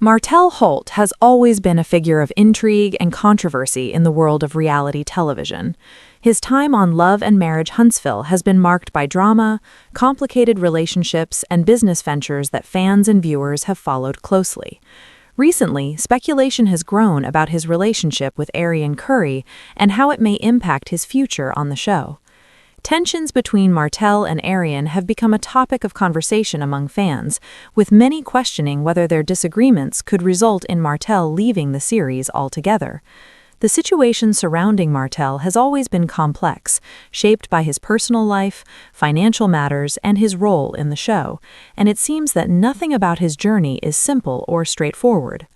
Martell Holt has always been a figure of intrigue and controversy in the world of reality television. His time on Love and Marriage Huntsville has been marked by drama, complicated relationships, and business ventures that fans and viewers have followed closely. Recently, speculation has grown about his relationship with Arion and how it may impact his future on the show. Tensions between Martell and Arion have become a topic of conversation among fans, with many questioning whether their disagreements could result in Martell leaving the series altogether. The situation surrounding Martell has always been complex, shaped by his personal life, financial matters, and his role in the show, and it seems that nothing about his journey is simple or straightforward.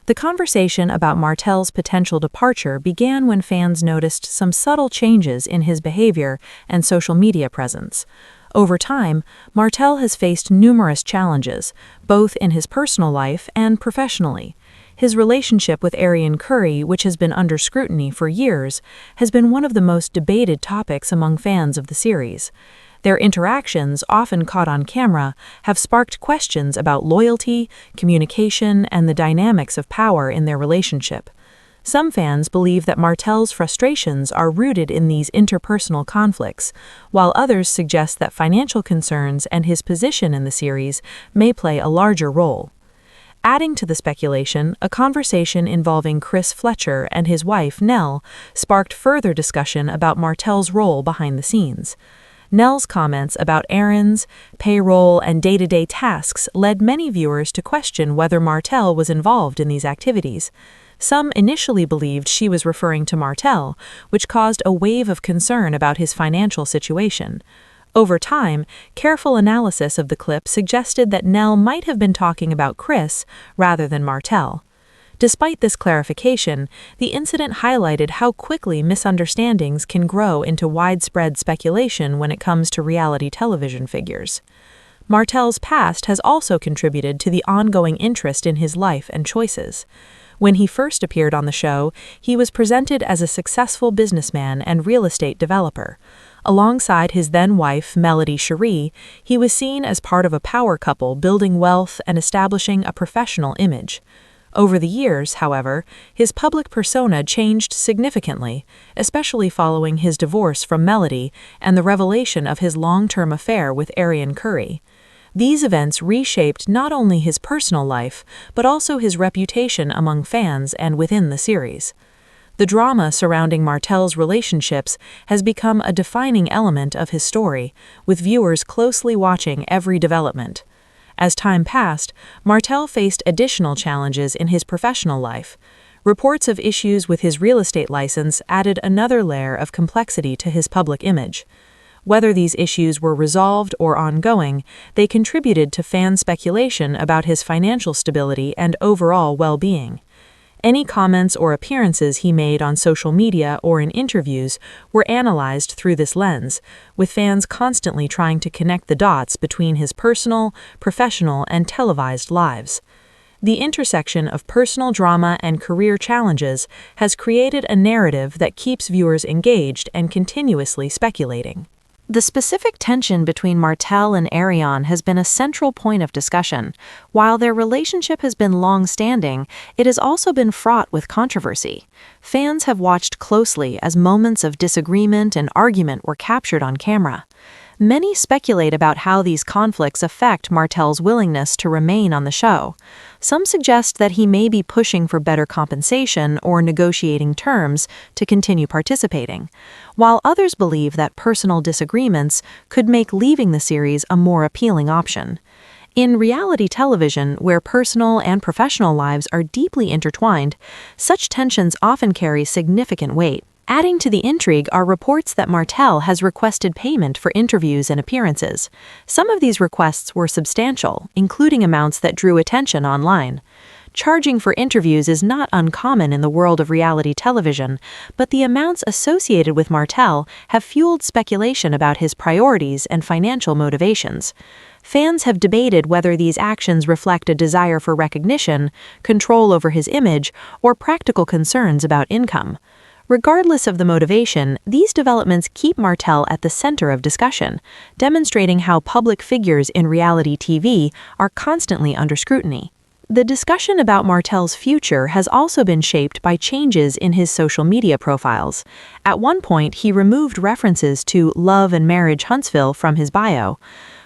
The conversation about Martell's potential departure began when fans noticed some subtle changes in his behavior and social media presence. Over time, Martell has faced numerous challenges, both in his personal life and professionally. His relationship with Arion, which has been under scrutiny for years, has been one of the most debated topics among fans of the series. Their interactions, often caught on camera, have sparked questions about loyalty, communication, and the dynamics of power in their relationship. Some fans believe that Martell's frustrations are rooted in these interpersonal conflicts, while others suggest that financial concerns and his position in the series may play a larger role. Adding to the speculation, a conversation involving Chris Fletcher and his wife, Nell, sparked further discussion about Martell's role behind the scenes. Nell's comments about errands, payroll, and day-to-day tasks led many viewers to question whether Martell was involved in these activities. Some initially believed she was referring to Martell, which caused a wave of concern about his financial situation. Over time, careful analysis of the clip suggested that Nell might have been talking about Chris rather than Martell. Despite this clarification, the incident highlighted how quickly misunderstandings can grow into widespread speculation when it comes to reality television figures. Martell's past has also contributed to the ongoing interest in his life and choices. When he first appeared on the show, he was presented as a successful businessman and real estate developer. Alongside his then-wife, Melody Cherie, he was seen as part of a power couple building wealth and establishing a professional image. Over the years, however, his public persona changed significantly, especially following his divorce from Melody and the revelation of his long-term affair with Arion. These events reshaped not only his personal life, but also his reputation among fans and within the series. The drama surrounding Martell's relationships has become a defining element of his story, with viewers closely watching every development. As time passed, Martell faced additional challenges in his professional life. Reports of issues with his real estate license added another layer of complexity to his public image. Whether these issues were resolved or ongoing, they contributed to fan speculation about his financial stability and overall well-being. Any comments or appearances he made on social media or in interviews were analyzed through this lens, with fans constantly trying to connect the dots between his personal, professional, and televised lives. The intersection of personal drama and career challenges has created a narrative that keeps viewers engaged and continuously speculating. The specific tension between Martell and Arion has been a central point of discussion. While their relationship has been long-standing, it has also been fraught with controversy. Fans have watched closely as moments of disagreement and argument were captured on camera. Many speculate about how these conflicts affect Martell's willingness to remain on the show. Some suggest that he may be pushing for better compensation or negotiating terms to continue participating, while others believe that personal disagreements could make leaving the series a more appealing option. In reality television, where personal and professional lives are deeply intertwined, such tensions often carry significant weight. Adding to the intrigue are reports that Martell has requested payment for interviews and appearances. Some of these requests were substantial, including amounts that drew attention online. Charging for interviews is not uncommon in the world of reality television, but the amounts associated with Martell have fueled speculation about his priorities and financial motivations. Fans have debated whether these actions reflect a desire for recognition, control over his image, or practical concerns about income. Regardless of the motivation, these developments keep Martell at the center of discussion, demonstrating how public figures in reality TV are constantly under scrutiny. The discussion about Martell's future has also been shaped by changes in his social media profiles. At one point, he removed references to Love and Marriage Huntsville from his bio.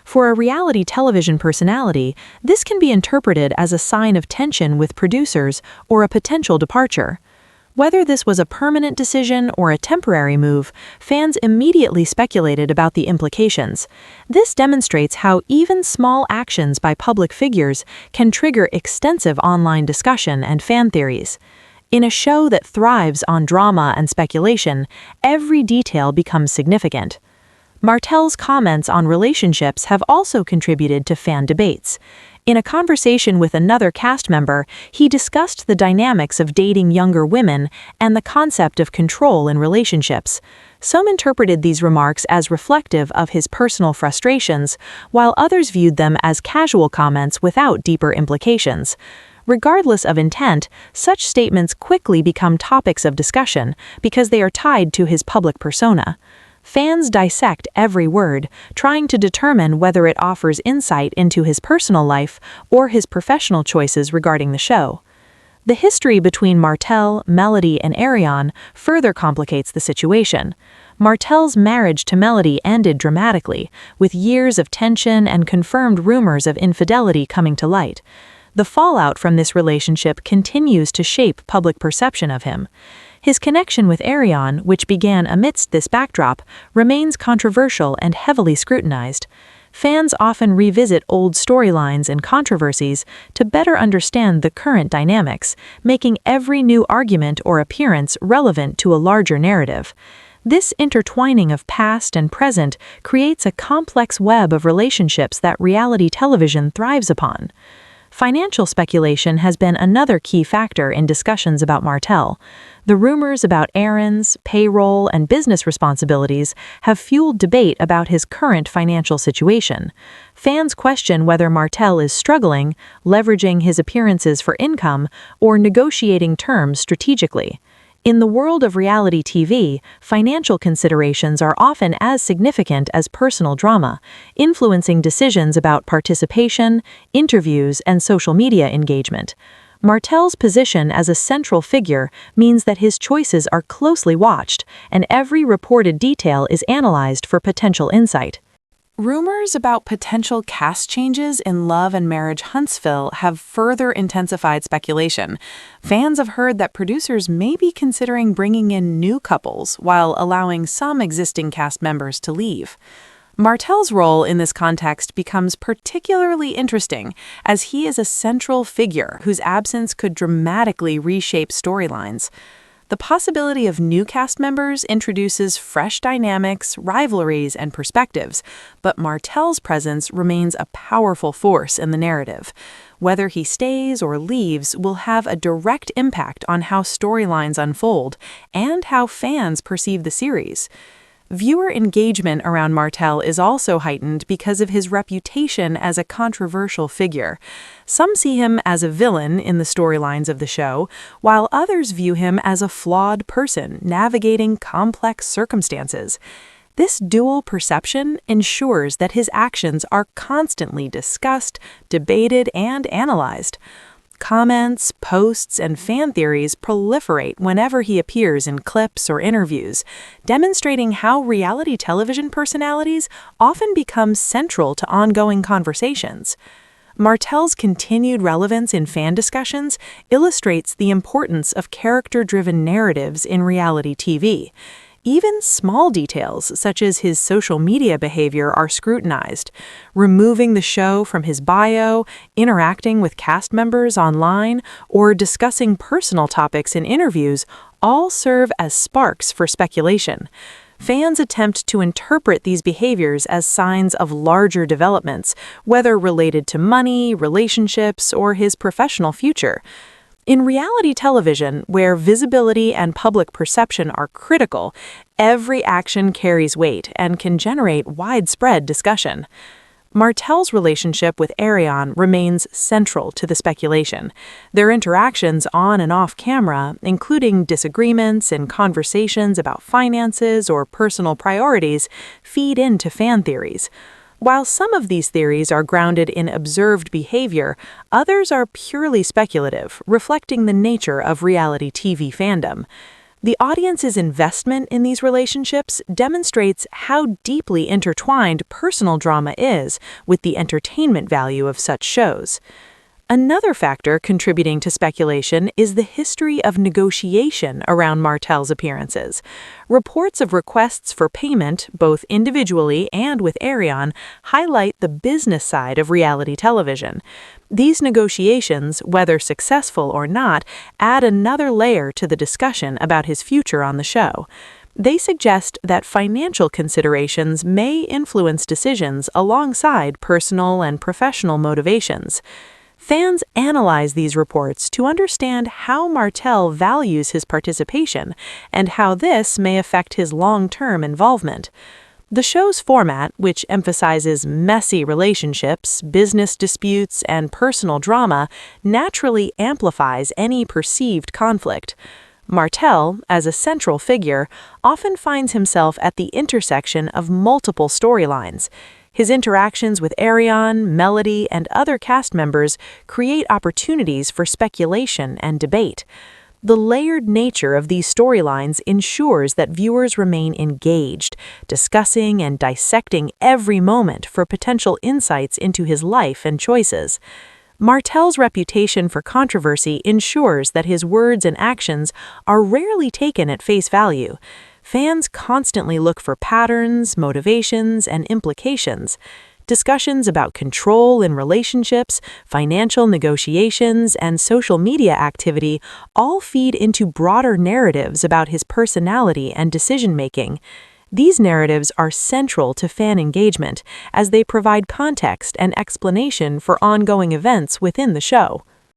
For a reality television personality, this can be interpreted as a sign of tension with producers or a potential departure. Whether this was a permanent decision or a temporary move, fans immediately speculated about the implications. This demonstrates how even small actions by public figures can trigger extensive online discussion and fan theories. In a show that thrives on drama and speculation, every detail becomes significant. Martell's comments on relationships have also contributed to fan debates. In a conversation with another cast member, he discussed the dynamics of dating younger women and the concept of control in relationships. Some interpreted these remarks as reflective of his personal frustrations, while others viewed them as casual comments without deeper implications. Regardless of intent, such statements quickly become topics of discussion because they are tied to his public persona. Fans dissect every word, trying to determine whether it offers insight into his personal life or his professional choices regarding the show. The history between Martell, Melody, and Arion further complicates the situation. Martell's marriage to Melody ended dramatically, with years of tension and confirmed rumors of infidelity coming to light. The fallout from this relationship continues to shape public perception of him. His connection with Arion, which began amidst this backdrop, remains controversial and heavily scrutinized. Fans often revisit old storylines and controversies to better understand the current dynamics, making every new argument or appearance relevant to a larger narrative. This intertwining of past and present creates a complex web of relationships that reality television thrives upon. Financial speculation has been another key factor in discussions about Martell. The rumors about errands, payroll, and business responsibilities have fueled debate about his current financial situation. Fans question whether Martell is struggling, leveraging his appearances for income, or negotiating terms strategically. In the world of reality TV, financial considerations are often as significant as personal drama, influencing decisions about participation, interviews, and social media engagement. Martell's position as a central figure means that his choices are closely watched, and every reported detail is analyzed for potential insight. Rumors about potential cast changes in Love and Marriage Huntsville have further intensified speculation. Fans have heard that producers may be considering bringing in new couples while allowing some existing cast members to leave. Martell's role in this context becomes particularly interesting as he is a central figure whose absence could dramatically reshape storylines. The possibility of new cast members introduces fresh dynamics, rivalries, and perspectives, but Martell's presence remains a powerful force in the narrative. Whether he stays or leaves will have a direct impact on how storylines unfold and how fans perceive the series. Viewer engagement around Martell is also heightened because of his reputation as a controversial figure. Some see him as a villain in the storylines of the show, while others view him as a flawed person navigating complex circumstances. This dual perception ensures that his actions are constantly discussed, debated, and analyzed. Comments, posts, and fan theories proliferate whenever he appears in clips or interviews, demonstrating how reality television personalities often become central to ongoing conversations. Martell's continued relevance in fan discussions illustrates the importance of character-driven narratives in reality TV. Even small details, such as his social media behavior, are scrutinized. Removing the show from his bio, interacting with cast members online, or discussing personal topics in interviews all serve as sparks for speculation. Fans attempt to interpret these behaviors as signs of larger developments, whether related to money, relationships, or his professional future. In reality television, where visibility and public perception are critical, every action carries weight and can generate widespread discussion. Martell's relationship with Arion remains central to the speculation. Their interactions on and off camera, including disagreements and conversations about finances or personal priorities, feed into fan theories. While some of these theories are grounded in observed behavior, others are purely speculative, reflecting the nature of reality TV fandom. The audience's investment in these relationships demonstrates how deeply intertwined personal drama is with the entertainment value of such shows. Another factor contributing to speculation is the history of negotiation around Martell's appearances. Reports of requests for payment, both individually and with Arion, highlight the business side of reality television. These negotiations, whether successful or not, add another layer to the discussion about his future on the show. They suggest that financial considerations may influence decisions alongside personal and professional motivations. Fans analyze these reports to understand how Martell values his participation and how this may affect his long-term involvement. The show's format, which emphasizes messy relationships, business disputes, and personal drama, naturally amplifies any perceived conflict. Martell, as a central figure, often finds himself at the intersection of multiple storylines. His interactions with Arion, Melody, and other cast members create opportunities for speculation and debate. The layered nature of these storylines ensures that viewers remain engaged, discussing and dissecting every moment for potential insights into his life and choices. Martell's reputation for controversy ensures that his words and actions are rarely taken at face value. Fans constantly look for patterns, motivations, and implications. Discussions about control in relationships, financial negotiations, and social media activity all feed into broader narratives about his personality and decision-making. These narratives are central to fan engagement, as they provide context and explanation for ongoing events within the show.